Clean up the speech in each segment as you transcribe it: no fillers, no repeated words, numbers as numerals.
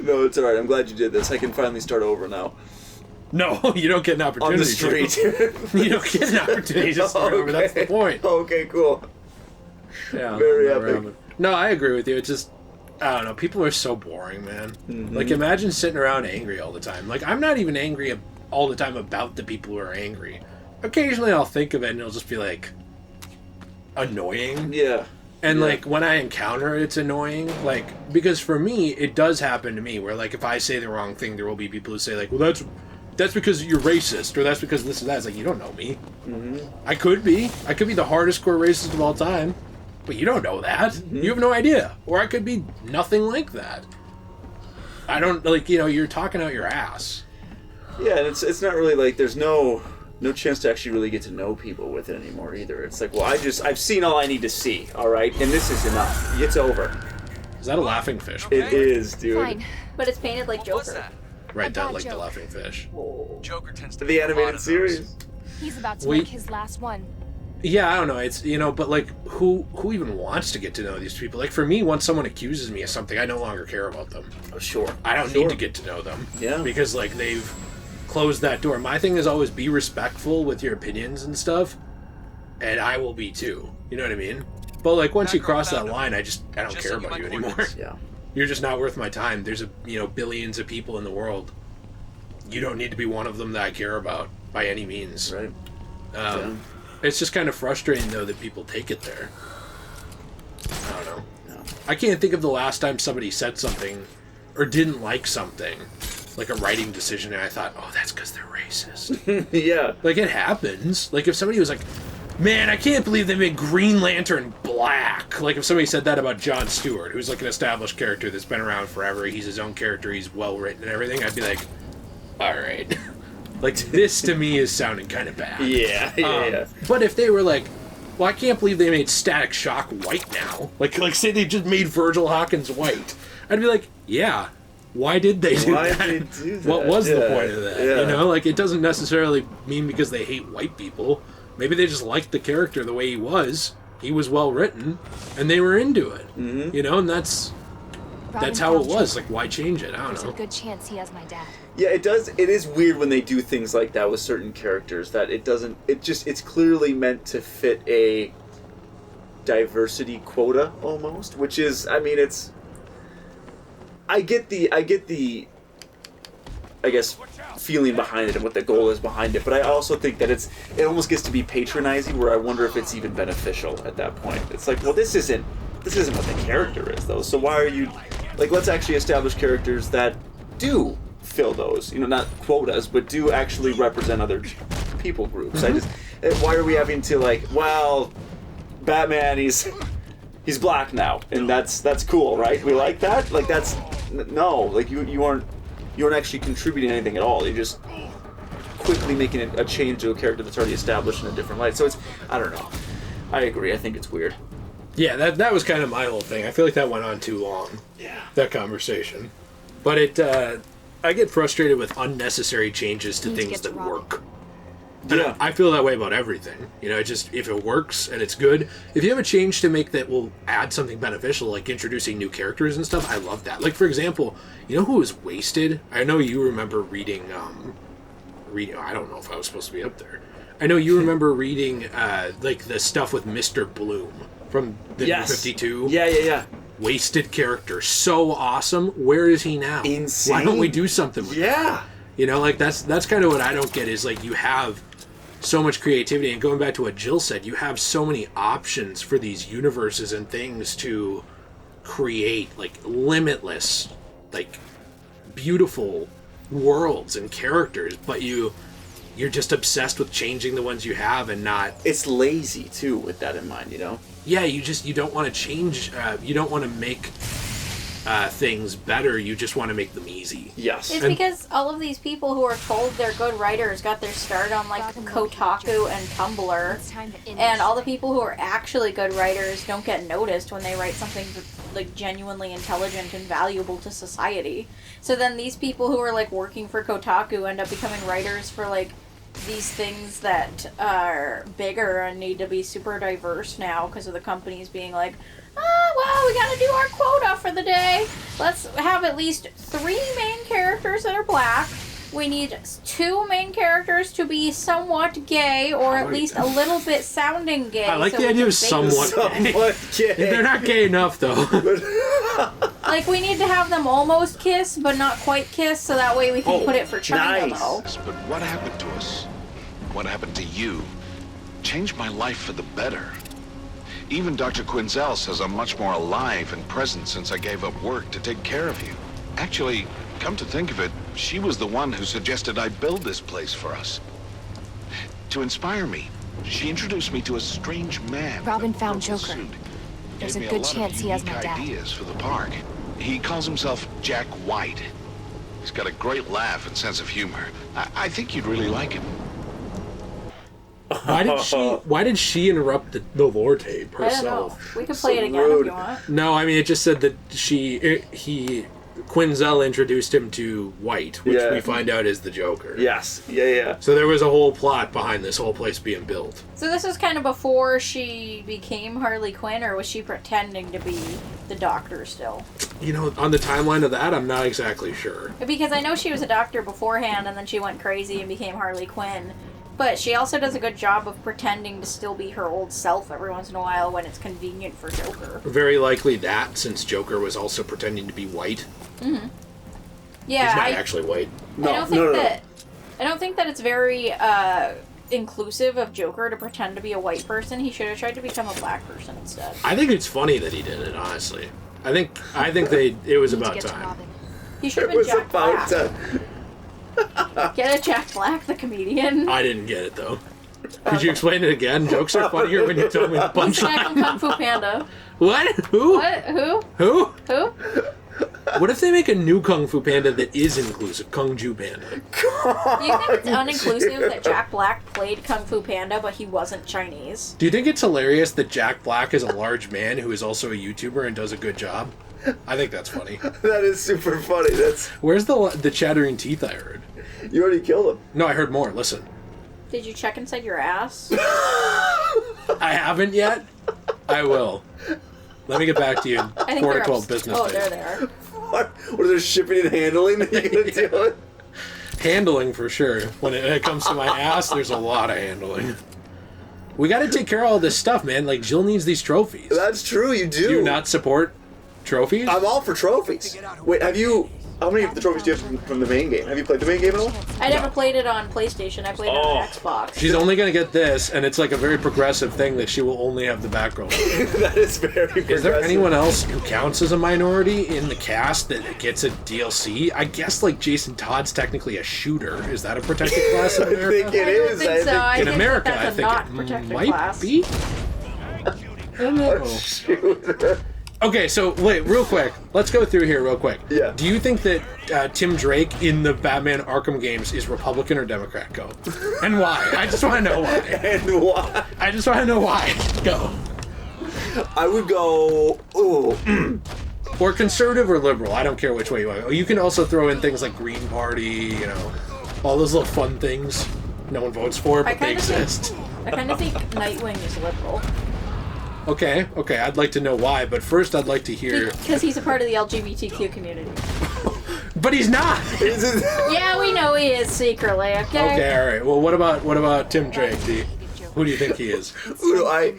No, it's alright. I'm glad you did this. I can finally start over now. No, you don't get an opportunity. On the street. You don't get an opportunity to start over. That's the point. Okay, cool. Yeah, very epic. No, I agree with you. It's just, I don't know. People are so boring, man. Mm-hmm. Like, imagine sitting around angry all the time. Like, I'm not even angry all the time about the people who are angry. Occasionally I'll think of it and it'll just be, like, annoying. Yeah. And, like, when I encounter it, it's annoying. Like, because for me, it does happen to me where, like, if I say the wrong thing, there will be people who say, like, well, that's because you're racist, or that's because this and that. It's like, you don't know me. Mm-hmm. I could be the hardest core racist of all time, but you don't know that. Mm-hmm. You have no idea. Or I could be nothing like that. I don't, like, you know, you're talking out your ass. Yeah, and it's not really like there's no chance to actually really get to know people with it anymore either. It's like, well, I've seen all I need to see, all right, and this is enough. It's over. Is that a laughing fish? It is, dude. Fine, but it's painted like Joker. Right, that like the laughing fish. Joker tends to The make a lot animated of series. those. He's about to make his last one. Yeah, I don't know. It's, you know, but like, who even wants to get to know these people? Like, for me, once someone accuses me of something, I no longer care about them. Oh, sure. I don't need to get to know them. Yeah. Because, like, they've closed that door. My thing is always be respectful with your opinions and stuff, and I will be too. You know what I mean? But, like, once you cross that line, I don't care about you anymore. Yeah. You're just not worth my time. There's billions of people in the world. You don't need to be one of them that I care about by any means. Right. It's just kind of frustrating, though, that people take it there. I don't know. No. I can't think of the last time somebody said something or didn't like something, like a writing decision, and I thought, oh, that's because they're racist. Yeah. Like, it happens. Like, if somebody was like, man, I can't believe they made Green Lantern black. Like, if somebody said that about Jon Stewart, who's, like, an established character that's been around forever, he's his own character, he's well-written and everything, I'd be like, all right. Like, this to me is sounding kind of bad. Yeah. But if they were like, well, I can't believe they made Static Shock white now. Like say they just made Virgil Hawkins white. I'd be like, yeah, why did they do that? Why did they do that? What was the point of that? Yeah. You know, like, it doesn't necessarily mean because they hate white people. Maybe they just liked the character the way he was. He was well written, and they were into it. Mm-hmm. You know, and that's how it was. Like, why change it? I don't know. There's a good chance he has my dad. Yeah, it does. It is weird when they do things like that with certain characters that it doesn't. It's clearly meant to fit a diversity quota almost, which is, I mean, it's. I get the, I guess, feeling behind it and what the goal is behind it, but I also think that it almost gets to be patronizing, where I wonder if it's even beneficial at that point. It's like, well, this isn't what the character is, though. So why are you, like, let's actually establish characters that do fill those, not quotas, but do actually represent other people groups. Mm-hmm. Why are we having to, like, well, Batman, he's black now, and that's cool, right? We like that? Like, that's, no, like, you aren't actually contributing anything at all. You're just quickly making a change to a character that's already established in a different light. So it's, I don't know. I agree. I think it's weird. Yeah, that was kind of my whole thing. I feel like that went on too long. Yeah. That conversation. But I get frustrated with unnecessary changes to things that work. Yeah. I feel that way about everything. Just, if it works and it's good, if you have a change to make that will add something beneficial, like introducing new characters and stuff, I love that. Like, for example, you know who was wasted? I know you remember reading, I don't know if I was supposed to be up there. I know you remember reading, like, the stuff with Mr. Bloom from the New 52. Yeah. Wasted character. So awesome. Where is he now? Insane. Why don't we do something with that? Like, that's kind of what I don't get, is, like, you have so much creativity, and going back to what Jill said, you have so many options for these universes and things to create, like, limitless, like, beautiful worlds and characters, but you're just obsessed with changing the ones you have and not... It's lazy, too, with that in mind, Yeah, you don't want to change, you don't want to make things better, you just want to make them easy. Yes. It's because all of these people who are told they're good writers got their start on, like, Kotaku and Tumblr, and all the people who are actually good writers don't get noticed when they write something, like, genuinely intelligent and valuable to society. So then these people who are, like, working for Kotaku end up becoming writers for, like, these things that are bigger and need to be super diverse now because of the companies being like, well, we gotta do our quota for the day. Let's have at least 3 main characters that are black. We need 2 main characters to be somewhat gay, or at least a little bit sounding gay. I like the idea of somewhat gay. They're not gay enough, though. Like, we need to have them almost kiss, but not quite kiss, so that way we can put it for China, nice. though. But what happened to us? What happened to you? Changed my life for the better. Even Dr. Quinzel says I'm much more alive and present since I gave up work to take care of you. Actually, come to think of it, she was the one who suggested I build this place for us. To inspire me, she introduced me to a strange man. Robin in a found purple Joker. suit. There's Gave a me good lot of chance he has unique my dad. ideas for the park. He calls himself Jack White. He's got a great laugh and sense of humor. I think you'd really like him. Why did she interrupt the lore tape I don't know. herself? We can play it again rude. if you want. No, I mean it just said that Quinzel introduced him to White, which Yeah. we find out is the Joker. Yes. Yeah. So there was a whole plot behind this whole place being built. So this is kind of before she became Harley Quinn, or was she pretending to be the Doctor still? You know, on the timeline of that, I'm not exactly sure. Because I know she was a doctor beforehand, and then she went crazy and became Harley Quinn. But she also does a good job of pretending to still be her old self every once in a while when it's convenient for Joker. Very likely that, since Joker was also pretending to be white. Yeah, He's not actually white. I don't think that it's very inclusive of Joker to pretend to be a white person. He should have tried to become a black person instead. I think it's funny that he did it, honestly. I think it was about time. He should It have been was Jack about Black. time. Get it, Jack Black, the comedian. I didn't get it, though. Could you explain it again? Jokes are funnier when you tell me the He's back punchline. in Kung Fu Panda. What? Who? What? Who? Who? Who? What if they make a new Kung Fu Panda that is inclusive? Kung Ju Panda. Do you think it's uninclusive that Jack Black played Kung Fu Panda, but he wasn't Chinese? Do you think it's hilarious that Jack Black is a large man who is also a YouTuber and does a good job? I think that's funny. That is super funny. Where's the chattering teeth I heard? You already killed him. No, I heard more. Listen. Did you check inside your ass? I haven't yet. I will. Let me get back to you. I think 4 to they're 12 ups- business Oh, days. there they are. What are there shipping and handling that you're gonna deal with? Handling for sure. When it comes to my ass, there's a lot of handling. We got to take care of all this stuff, man. Like, Jill needs these trophies. That's true. You do. Do you not support trophies? I'm all for trophies. Wait, have you? How many of the trophies do you have from the main game? Have you played the main game at all? I never played it on PlayStation. I played it on Xbox. She's only going to get this, and it's like a very progressive thing that she will only have the back row. That is very progressive. Is there anyone else who counts as a minority in the cast that gets a DLC? I guess like Jason Todd's technically a shooter. Is that a protected class in I America? think it I don't is. think so. I In think America, that's I a think not it protected might class. be. I don't know. Shooter. Okay, so wait, real quick. Let's go through here real quick. Yeah. Do you think that Tim Drake in the Batman Arkham games is Republican or Democrat? Go. And why? I just want to know why. And why? I just want to know why. Go. I would go. Ooh. Or conservative or liberal. I don't care which way you want. You can also throw in things like Green Party, you know, all those little fun things no one votes for, but they exist. I kind of think Nightwing is liberal. Okay, I'd like to know why, but first I'd like to hear... Because he's a part of the LGBTQ community. But he's not! Yeah, we know he is secretly, okay? Okay, alright. Well, what about Tim Drake? Who do you think he is? I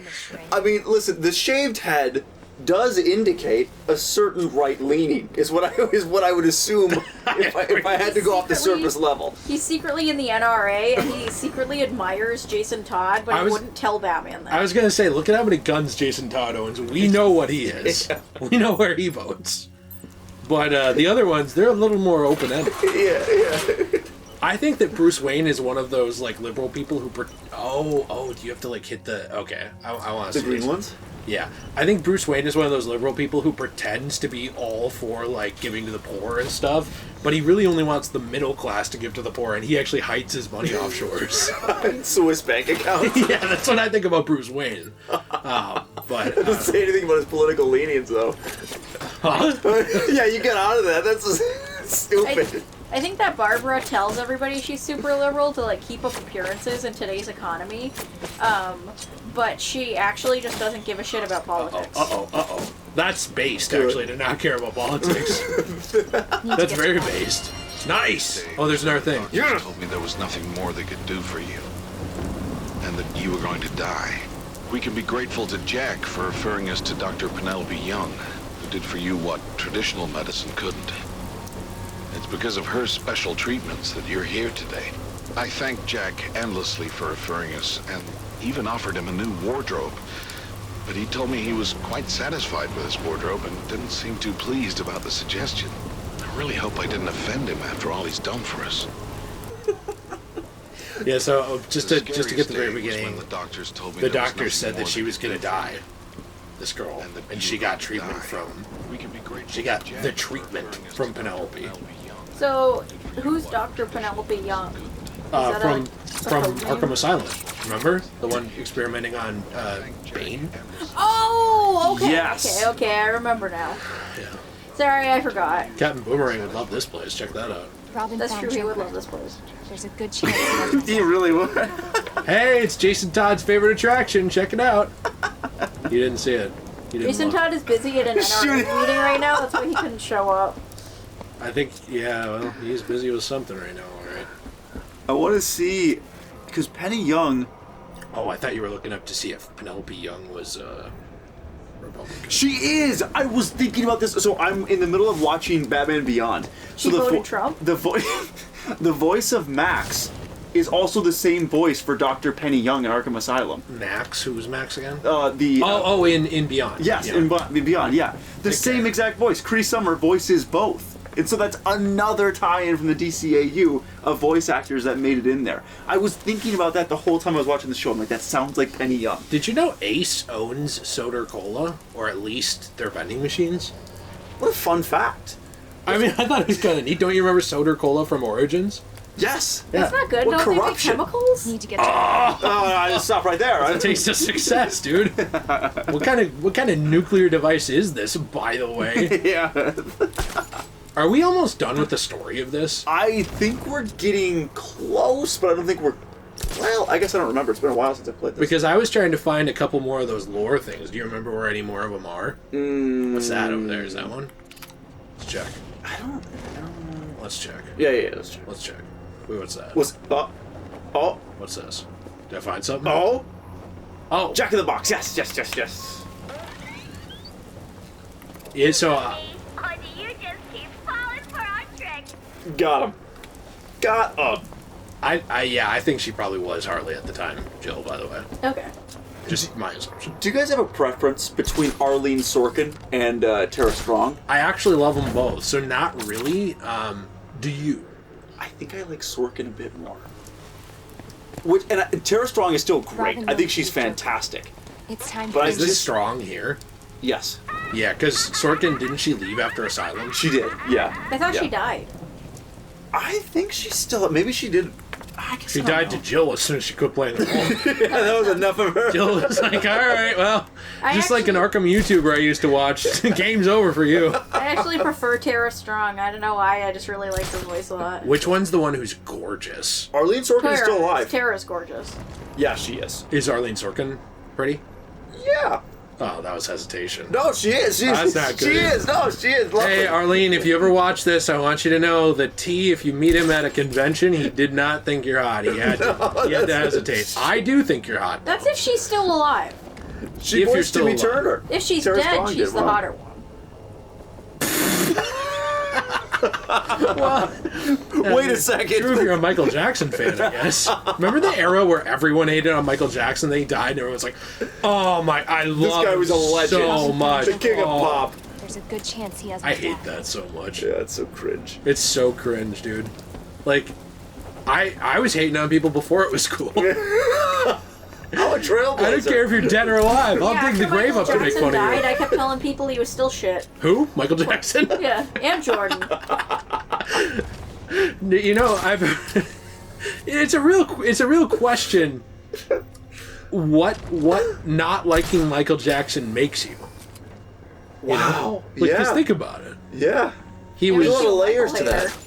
mean, listen. The shaved head does indicate a certain right leaning. Is what I would assume if I had to go off the surface level. He's secretly in the NRA, and he secretly admires Jason Todd, but he wouldn't tell Batman that. I was gonna say, look at how many guns Jason Todd owns. We know what he is. Yeah. We know where he votes. But the other ones, they're a little more open-ended. Yeah. I think that Bruce Wayne is one of those like liberal people who. Do you have to like hit the? Okay, I want to see The green this. ones. Yeah, I think Bruce Wayne is one of those liberal people who pretends to be all for like giving to the poor and stuff, but he really only wants the middle class to give to the poor, and he actually hides his money offshores. Swiss bank account. Yeah, that's what I think about Bruce Wayne. But Doesn't say anything about his political leanings, though. huh? Yeah, you get out of that. That's just stupid. I think that Barbara tells everybody she's super liberal to like keep up appearances in today's economy, but she actually just doesn't give a shit about politics. That's based, actually, to not care about politics. That's very based. Nice! Oh, there's another thing. Doctors told me there was nothing more they could do for you, and that you were going to die. We can be grateful to Jack for referring us to Dr. Penelope Young, who did for you what traditional medicine couldn't. It's because of her special treatments that you're here today. I thank Jack endlessly for referring us, and even offered him a new wardrobe. But he told me he was quite satisfied with his wardrobe and didn't seem too pleased about the suggestion. I really hope I didn't offend him after all he's done for us. Yeah, so just to get to the very beginning, the doctors told me the doctor said that she was going to die, this girl, and she got treatment from, she got the treatment from Penelope. So, who's Dr. Penelope Young? From Arkham Asylum, remember? The one experimenting on Bane? Oh, okay. Yes. Okay, I remember now. Yeah. Sorry, I forgot. Captain Boomerang would love this place, check that out. Robin That's found true, he would Joker. love this place. There's a good chance. You really would. Hey, it's Jason Todd's favorite attraction, check it out. You didn't see it. You didn't Jason look. Todd is busy at an NRA meeting right now, that's why he couldn't show up. I think, yeah, well, he's busy with something right now, alright. I want to see, because Penny Young, Oh, I thought you were looking up to see if Penelope Young was Republican. she is. I was thinking about this. So I'm in the middle of watching Batman Beyond. She So voted Trump? The voice of Max is also the same voice for Dr. Penny Young in Arkham Asylum. Max, who was Max again? In Beyond. Yes, Yeah. in Beyond, yeah. The Okay. same exact voice. Cree Summer voices both. And so that's another tie-in from the DCAU of voice actors that made it in there. I was thinking about that the whole time I was watching the show. I'm like, that sounds like Penny Young. Did you know Ace owns Soda Cola? Or at least their vending machines? What a fun fact. I mean, I thought it was kind of neat. Don't you remember Soda Cola from Origins? Yes. That's not good. What Don't they make corruption. chemicals? Need to get Oh, I just stop right there. Right? Taste of success, dude. What kind of nuclear device is this, by the way? Yeah. Are we almost done with the story of this? I think we're getting close, but I don't think we're... Well, I guess I don't remember. It's been a while since I played this. Because I was trying to find a couple more of those lore things. Do you remember where any more of them are? What's that over there? Is that one? Let's check. I don't know. Let's check. Yeah, let's check. Let's check. Wait, what's that? Oh, What's this? Did I find something? oh, Oh! Jack in the Box. Yes. Yeah, so... Or do you just keep falling for our tricks? Got him. I think she probably was Harley at the time, Jill, by the way. Okay. Just my assumption. Do you guys have a preference between Arlene Sorkin and Tara Strong? I actually love them both, so not really. Do you? I think I like Sorkin a bit more. Tara Strong is still great. Robin I think she's Joker. fantastic. It's time But for Is this Strong here? Yes, Yeah, because Sorkin, didn't she leave after Asylum? she did. Yeah. I thought yeah. she died. I think she's still. Maybe she did. I guess She I don't died know. to Jill as soon as she quit playing the role. Yeah, that was enough of her. Jill was like, alright, well, I just like an Arkham YouTuber I used to watch, game's over for you. I actually prefer Tara Strong. I don't know why. I just really like her voice a lot. Which one's the one who's gorgeous? Arlene Sorkin is still alive. Tara's gorgeous. Yeah, she is. Is Arlene Sorkin pretty? Yeah. Oh, that was hesitation. No, she is. That's not She good. is. No, she is. Lovely. Hey, Arlene, if you ever watch this, I want you to know that T, if you meet him at a convention, he did not think you're hot. He had to hesitate. I do think you're hot. That's if she's still alive. She if you're voiced still Timmy alive. Turner. If she's Tara dead, Strong she's did the well. hotter one. Wait a second. True if you're a Michael Jackson fan, I guess. Remember the era where everyone hated on Michael Jackson, then he died, and everyone's like, oh my, I love guy was a him legend. so much. The king of Oh, pop. There's a good chance he has my I hate dad. that so much. Yeah, it's so cringe. It's so cringe, dude. Like, I was hating on people before it was cool. Oh, a trailblazer. I don't care if you're dead or alive. I'll Yeah, dig the after grave Michael up to make Jackson fun died, of you. I kept telling people he was still shit. Who? Michael Jackson? Yeah, and Jordan. You know, it's a real question. What not liking Michael Jackson makes you? Wow. Like, Yeah. just think about it. Yeah. He There's was a lot of layers to Michael that. hater.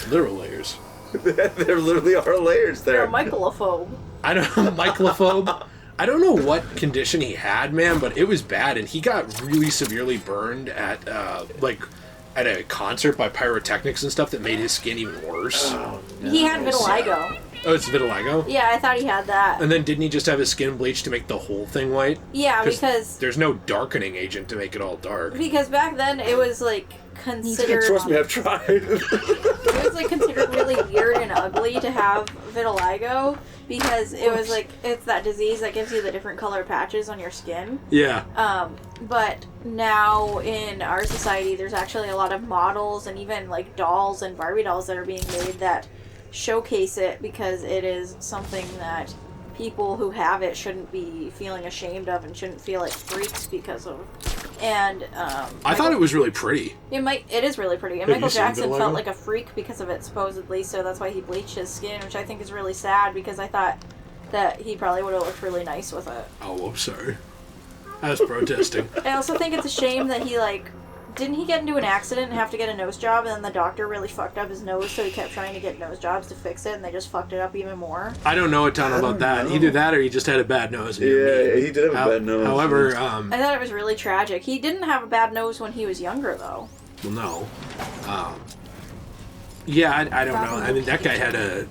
Literal layers. There literally are layers there. You're a mycolophobe. I don't know, mycolophobe. I don't know what condition he had, man, but it was bad, and he got really severely burned at at a concert by pyrotechnics and stuff that made his skin even worse. Oh, no. He had vitiligo. Oh, it's vitiligo? Yeah, I thought he had that. And then didn't he just have his skin bleached to make the whole thing white? Yeah, because there's no darkening agent to make it all dark. Because back then it was like considered. Trust me, I've tried. It was like considered really weird and ugly to have vitiligo because it was like it's that disease that gives you the different color patches on your skin. Yeah. But now in our society, there's actually a lot of models and even like dolls and Barbie dolls that are being made that showcase it because it is something that people who have it shouldn't be feeling ashamed of and shouldn't feel like freaks because of. And I thought it was really pretty. It is really pretty. And Have Michael you seen Jackson vitiligo? felt like a freak because of it supposedly, so that's why he bleached his skin, which I think is really sad because I thought that he probably would have looked really nice with it. Oh, I'm sorry. I was protesting. I also think it's a shame that he didn't he get into an accident and have to get a nose job, and then the doctor really fucked up his nose, so he kept trying to get nose jobs to fix it, and they just fucked it up even more. I don't know a ton about that. know. Either that or he just had a bad nose. Yeah, he did have a bad nose. However, I thought it was really tragic. He didn't have a bad nose when he was younger, though. well, no. Yeah, I don't know. I mean, that guy had a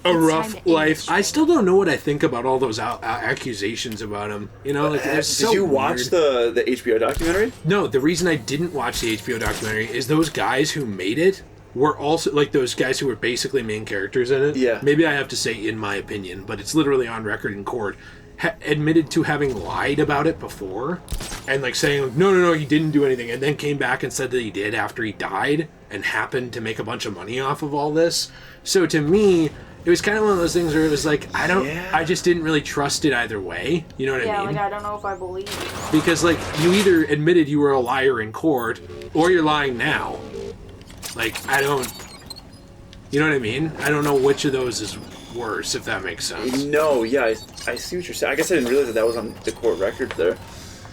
time rough to life. age. I still don't know what I think about all those accusations about him. You know, like it's so Did you watch weird. the HBO documentary? No, the reason I didn't watch the HBO documentary is those guys who made it were also like those guys who were basically main characters in it. Yeah. Maybe I have to say in my opinion, but it's literally on record in court. Admitted to having lied about it before, and like saying no, he didn't do anything, and then came back and said that he did after he died, and happened to make a bunch of money off of all this. So to me, it was kind of one of those things where it was like I just didn't really trust it either way. You know what I Yeah, mean? like I don't know if I believe you. Because like you either admitted you were a liar in court, or you're lying now. Like I don't, you know what I mean? I don't know which of those is worse, if that makes sense. No, yeah, I see what you're saying. I guess I didn't realize that was on the court record there.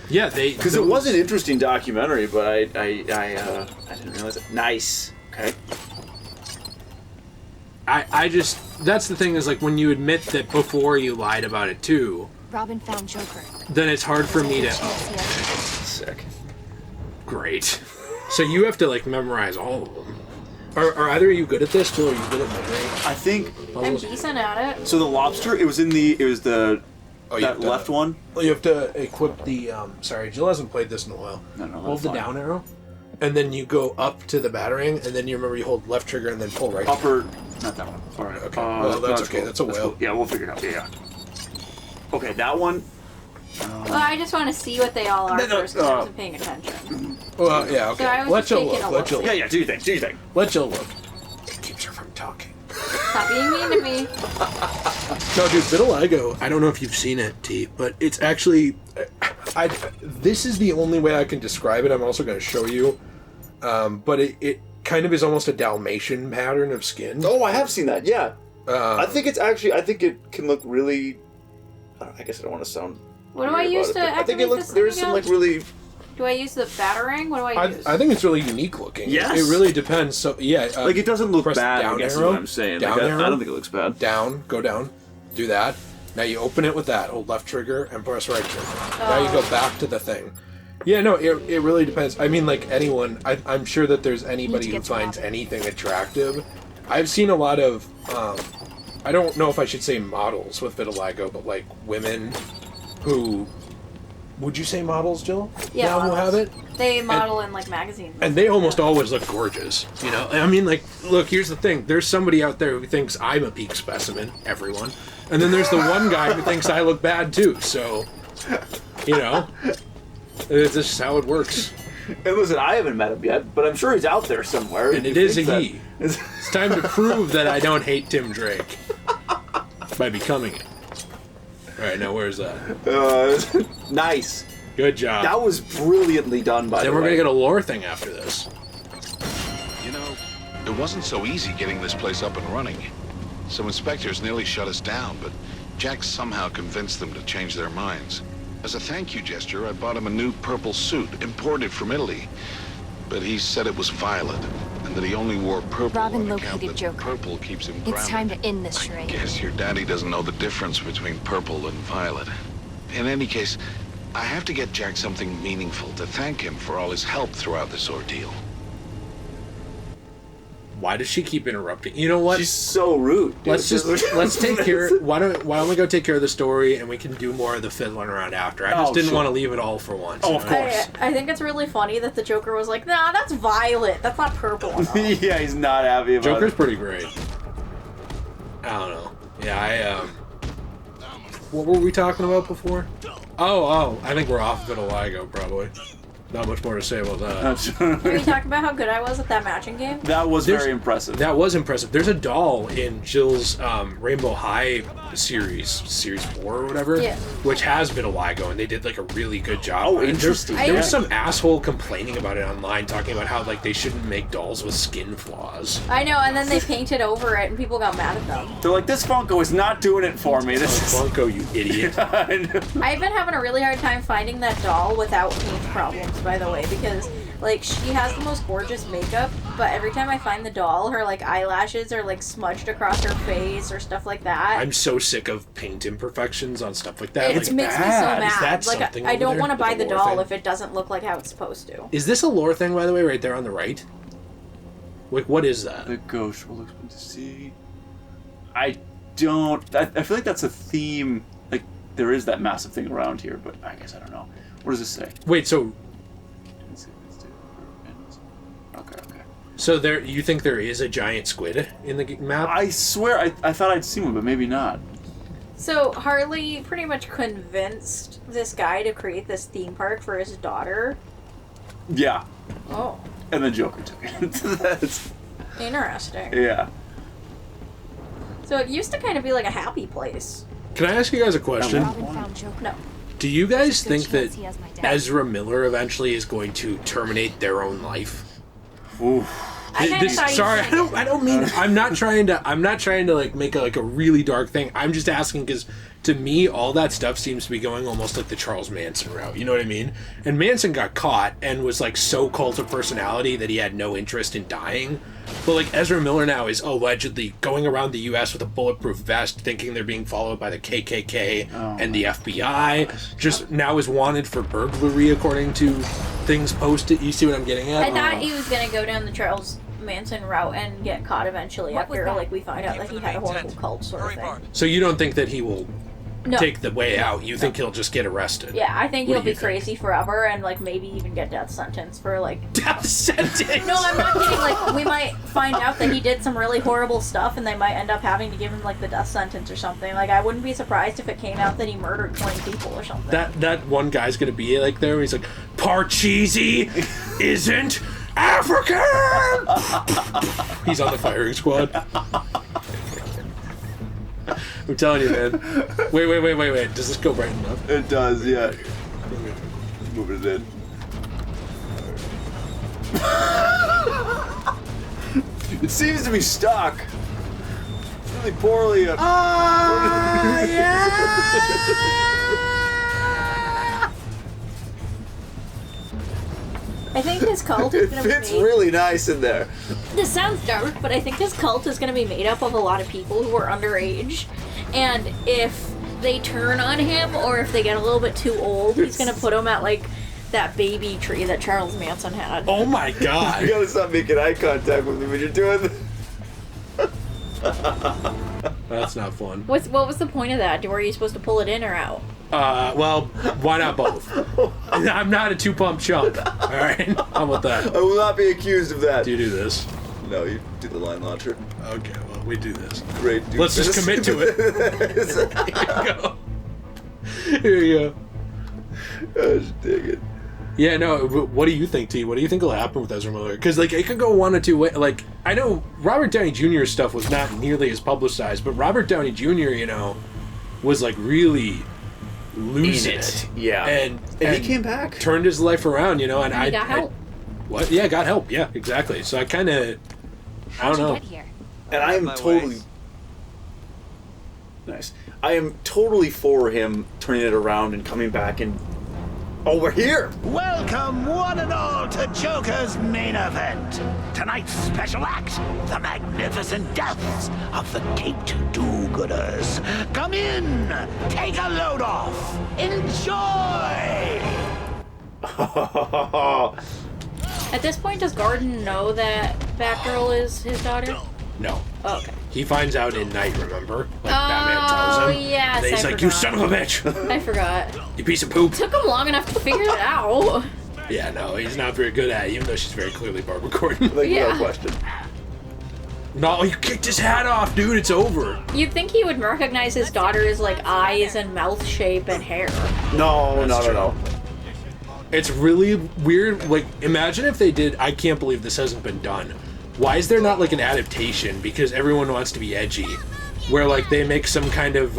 Yeah, Because it was an interesting documentary, but I didn't realize it. Nice. Okay. I just, that's the thing is like when you admit that before you lied about it too, Robin found Joker. then it's hard for me to, Chance he has. Sick. great. So you have to like memorize all of them. Are either of you good at this, Jill, or are you good at memory? I think I'm puzzles? decent at it. so. The lobster. It was the that left one. Well, you have to equip the, sorry, Jill hasn't played this in a while. No, Hold that's the fine. down arrow, and then you go up to the battering, and then you remember you hold left trigger and then pull right. Upper. Not that one. All right, okay. Well, that's okay. Cool. That's a whale. Cool. Yeah, we'll figure it out. Yeah. Okay, that one. Well, I just want to see what they all are No, first because I wasn't paying attention. Well, yeah, okay. So I was Let just Jill taking look. a Let Jill look. look. Yeah. Do your thing. Do your thing. Let Jill look. It keeps her from talking. Stop being mean to me. No, dude, vitiligo. I don't know if you've seen it, T, but it's actually. This is the only way I can describe it. I'm also going to show you, but it kind of is almost a Dalmatian pattern of skin. Oh, I have seen that. Yeah. I think it's actually. I think it can look really. I guess I don't want to sound. What do I weird use about to it, but I think activate it looks. this There's thing some again? like really. Do I use the battering? What do I use? I think it's really unique looking. Yes. It really depends. So yeah, Like it doesn't look press bad. down I guess arrow, is what I'm saying. down Like, I arrow. don't think it looks bad. down, go down, do that. Now you open it with that. Hold left trigger and press right trigger. Now you go back to the thing. Yeah, no, it really depends. I mean, like anyone, I'm sure that there's anybody who get to finds Robin. anything attractive. I've seen a lot of, I don't know if I should say models with vitiligo, but like women who, would you say models, Jill? Yeah, Now who have models. it? They model in like magazines. And they almost always look gorgeous, you know? I mean, like, look, here's the thing. There's somebody out there who thinks I'm a peak specimen, everyone. And then there's the one guy who thinks I look bad, too. So, you know, it's just how it works. And listen, I haven't met him yet, but I'm sure he's out there somewhere. And it is a he. It's time to prove that I don't hate Tim Drake by becoming it. All right, now where's that? Nice. Good job. That was brilliantly done, by Then the we're way. going to get a lore thing after this. You know, it wasn't so easy getting this place up and running. Some inspectors nearly shut us down, but Jack somehow convinced them to change their minds. As a thank you gesture, I bought him a new purple suit, imported from Italy. But he said it was violet, and that he only wore purple Robin on account located that Joker. purple keeps him It's time grounded. to end this I charade. guess your daddy doesn't know the difference between purple and violet. In any case, I have to get Jack something meaningful to thank him for all his help throughout this ordeal. Why does she keep interrupting? You know what? She's so rude. Dude. Let's take care. Why don't we go take care of the story and we can do more of the fiddling around after? I just didn't want to leave it all for once. Oh, of course. I think it's really funny that the Joker was like, nah, that's violet. That's not purple enough. Yeah, he's not happy about Joker's it. pretty great. I don't know. Yeah, what were we talking about before? Oh, I think we're off of it a while ago, probably. Not much more to say about that. Are you talking about how good I was at that matching game? That was very impressive. That was impressive. There's a doll in Jill's Rainbow High series 4 or whatever, Yeah. which has been a while ago, and they did like a really good job. Oh, on it. interesting. There was some asshole complaining about it online, talking about how like they shouldn't make dolls with skin flaws. I know, and then they painted over it, and people got mad at them. They're like, this Funko is not doing it for me. This is... Funko, you idiot. I've been having a really hard time finding that doll without paint problems, by the way, because like she has the most gorgeous makeup, but every time I find the doll, her like eyelashes are like smudged across her face or stuff like that. I'm so sick of paint imperfections on stuff like that. It Like, makes me so bad. mad. Is that Like something I over don't there? want to buy Like a the lore doll thing? if it doesn't look like how it's supposed to. Is this a lore thing, by the way, right there on the right? Like, what is that? The ghost will look to see. I don't. I feel like that's a theme. Like there is that massive thing around here, but I guess I don't know. What does this say? Wait, so Okay. there, you think there is a giant squid in the map? I swear, I thought I'd seen one, but maybe not. So Harley pretty much convinced this guy to create this theme park for his daughter. Yeah, Oh, and then Joker took it. That's, interesting. yeah. So it used to kind of be like a happy place. Can I ask you guys a question? Robin found Joker. No. Do you guys There's a think good that chance he has my dad. Ezra Miller eventually is going to terminate their own life? Ooh. I kind of thought he was Sorry, gonna- I don't mean. I'm not trying to like make a really dark thing. I'm just asking because to me, all that stuff seems to be going almost like the Charles Manson route. You know what I mean? And Manson got caught and was like so cult of personality that he had no interest in dying. But like Ezra Miller now is allegedly going around the U.S. with a bulletproof vest, thinking they're being followed by the KKK and the FBI. Just now is wanted for burglary, according to things posted. You see what I'm getting at? I thought he was gonna go down the Charles Manson route and get caught eventually What was after that? like we find out that he had a horrible cult sort of thing. So you don't think that he will No. take the way out? You think he'll just get arrested? Yeah, I think What he'll do be you think? crazy forever and like maybe even get death sentence for like. Death sentence. No, I'm not kidding. Like we might find out that he did some really horrible stuff, and they might end up having to give him like the death sentence or something. Like I wouldn't be surprised if it came out that he murdered 20 people or something. That one guy's gonna be like there. Where he's like, Parcheesi isn't African. He's on the firing squad. I'm telling you, man. Wait. Does this go bright enough? It does, yeah. Moving it in. It seems to be stuck. Really poorly. I think his cult is It gonna be fits made. really nice in there. This sounds dark, but I think his cult is gonna be made up of a lot of people who are underage, and if they turn on him or if they get a little bit too old, he's gonna put them at like that baby tree that Charles Manson had. Oh my You god. gotta stop making eye contact with me when you're doing this. That's not fun. What was the point of that? Were you supposed to pull it in or out? Well, why not both? I'm not a two-pump chump. All right, how about that? I will not be accused of that. Do you do this? No, you do the line launcher. Okay, well, we do this. Great. Do Let's just this. commit to it. Here you go. Here you go. Gosh, dang it. Yeah, no. What do you think, T? What do you think will happen with Ezra Miller? Because like it could go one or two ways. Like I know Robert Downey Jr.'s stuff was not nearly as publicized, but Robert Downey Jr., you know, was like really losing it. Yeah. And he came back. turned his life around, you know. And He got help. What? Yeah, got help. Yeah, exactly. So I kind of, I don't How'd you know. get here? And I am My totally ways. nice. I am totally for him turning it around and coming back and Oh, we're here! Welcome, one and all, to Joker's main event. Tonight's special act, the magnificent deaths of the Caped Do-Gooders. Come in, take a load off, enjoy! At this point, does Gordon know that Batgirl is his daughter? No. Oh, okay. He finds out in Night, remember? Like Batman tells him. Oh, yes, And he's I like, forgot. you son of a bitch! I forgot. You piece of poop! Took him long enough to figure it out. Yeah, no, he's not very good at it, even though she's very clearly Barbara Gordon. Like, Yeah. no question. No, you kicked his hat off, dude, it's over. You'd think he would recognize his daughter's, like, eyes and mouth shape and hair. No. It's really weird. Like, imagine if they did. I can't believe this hasn't been done. Why is there not like an adaptation? Because everyone wants to be edgy, where like they make some kind of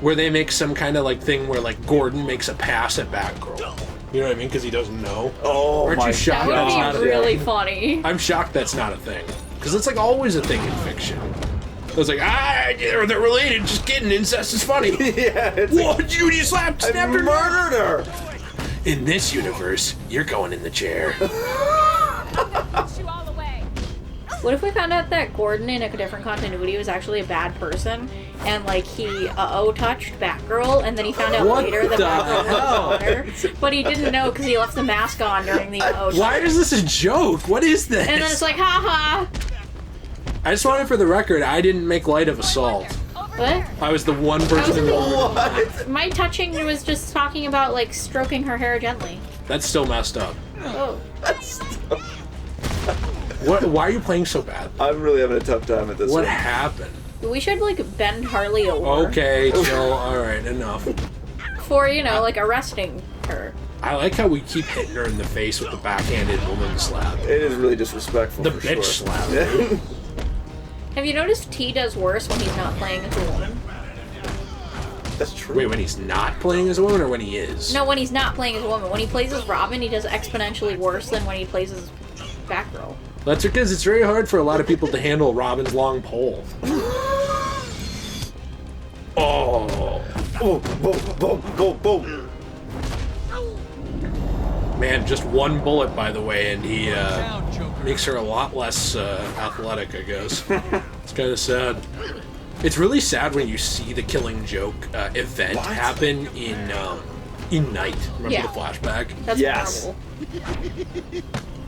where they make some kind of like thing where like Gordon makes a pass at Batgirl. You know what I mean? Because he doesn't know. Oh, Aren't my you shocked That that's would not be a really thing? funny. I'm shocked that's not a thing. Because it's like always a thing in fiction. I was like, they're related. Just kidding. Incest is funny. Yeah, it's What? Judy snapped I her. murdered her! In this universe, you're going in the chair. What if we found out that Gordon in a different continuity was actually a bad person, and like he touched Batgirl, and then he found out What later that the Batgirl hell? was his daughter, but he didn't know because he left the mask on during the Why is this a joke? What is this? And then it's like, haha. I just wanted for the record, I didn't make light of assault. What? I was the one person in the room. My touching was just talking about like stroking her hair gently. That's still messed up. Oh. What? Why are you playing so bad? I'm really having a tough time at this What one. happened? We should like bend Harley over. Okay, chill. Alright, enough. For, you know, like arresting her. I like how we keep hitting her in the face with the backhanded woman slap. It is really disrespectful. The for bitch sure. slap. Have you noticed T does worse when he's not playing as a woman? That's true. Wait, when he's not playing as a woman or when he is? No, when he's not playing as a woman. When he plays as Robin, he does exponentially worse than when he plays as Batgirl. That's because it's very hard for a lot of people to handle Robin's long pole. Oh. Boom. Man, just one bullet, by the way, and he makes her a lot less athletic, I guess. It's kind of sad. It's really sad when you see the Killing Joke event happen in Night. Remember Yeah. the flashback? That's Yes. horrible.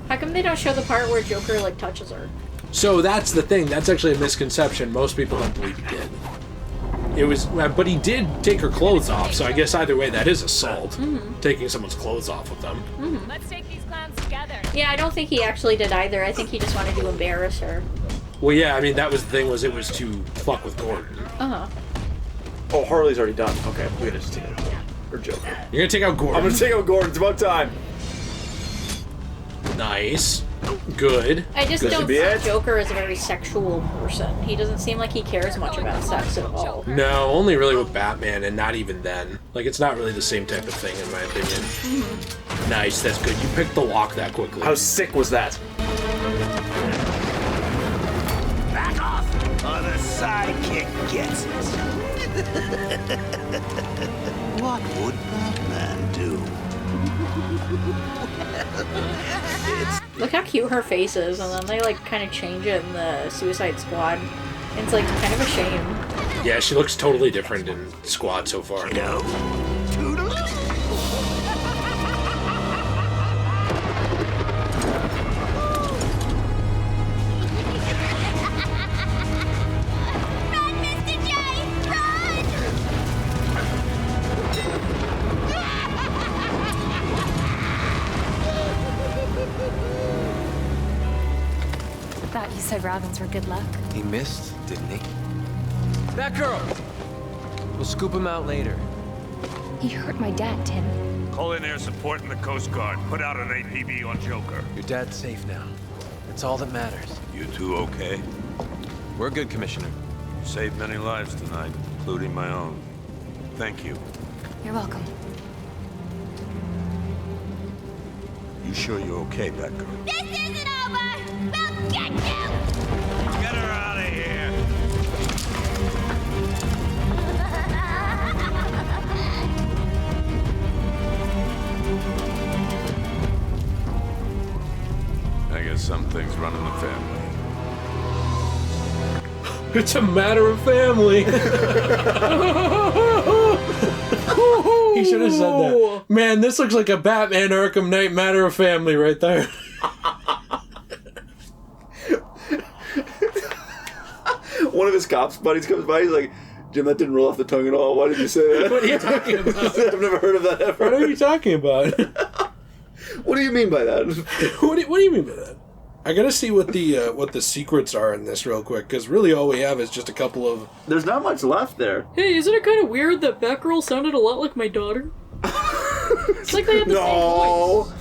How come they don't show the part where Joker, like, touches her? So that's the thing. That's actually a misconception. Most people don't believe he did. It was, but he did take her clothes off. So I guess either way, that is assault. Taking someone's clothes off of them. Let's take these clowns together. Yeah, I don't think he actually did either. I think he just wanted to embarrass her. Well, yeah. I mean, that was the thing. Was it was to fuck with Gordon. Uh-huh. Oh, Harley's already done. Okay, we're gonna just take it. Or Joker. You're gonna take out Gordon. I'm gonna take out Gordon. It's about time. Nice. Good. I just Good to don't be see it. Joker as a very sexual person. He doesn't seem like he cares much about sex at all. No, only really with Batman, and not even then. Like, it's not really the same type of thing, in my opinion. Nice, that's good. You picked the lock that quickly. How sick was that? Back off, or the sidekick gets it. What would Batman do? Look how cute her face is, and then they like kind of change it in the Suicide Squad. It's like kind of a shame. Yeah, she looks totally different in Squad so far. No. Toodaloo. Run, Mr. J! Run! Thought you said Robins were good luck. He missed, didn't he? That girl! We'll scoop him out later. He hurt my dad, Tim. Call in air support in the Coast Guard. Put out an APB on Joker. Your dad's safe now. That's all that matters. You two okay? We're good, Commissioner. You saved many lives tonight, including my own. Thank you. You're welcome. You sure you're okay, Batgirl? This isn't over! We'll get you! Get her out of here! It's a matter of family. He should have said that. Man, this looks like a Batman Arkham Knight matter of family right there. One of his cops buddies comes by, he's like, Jim, that didn't roll off the tongue at all. Why did you say that? What are you talking about? I've never heard of that ever. What are you talking about? What do you mean by that? What do you mean by that? I gotta see what the secrets are in this real quick, because really all we have is just a couple of... There's not much left there. Hey, isn't it kind of weird that Batgirl sounded a lot like my daughter? It's like they had the same voice.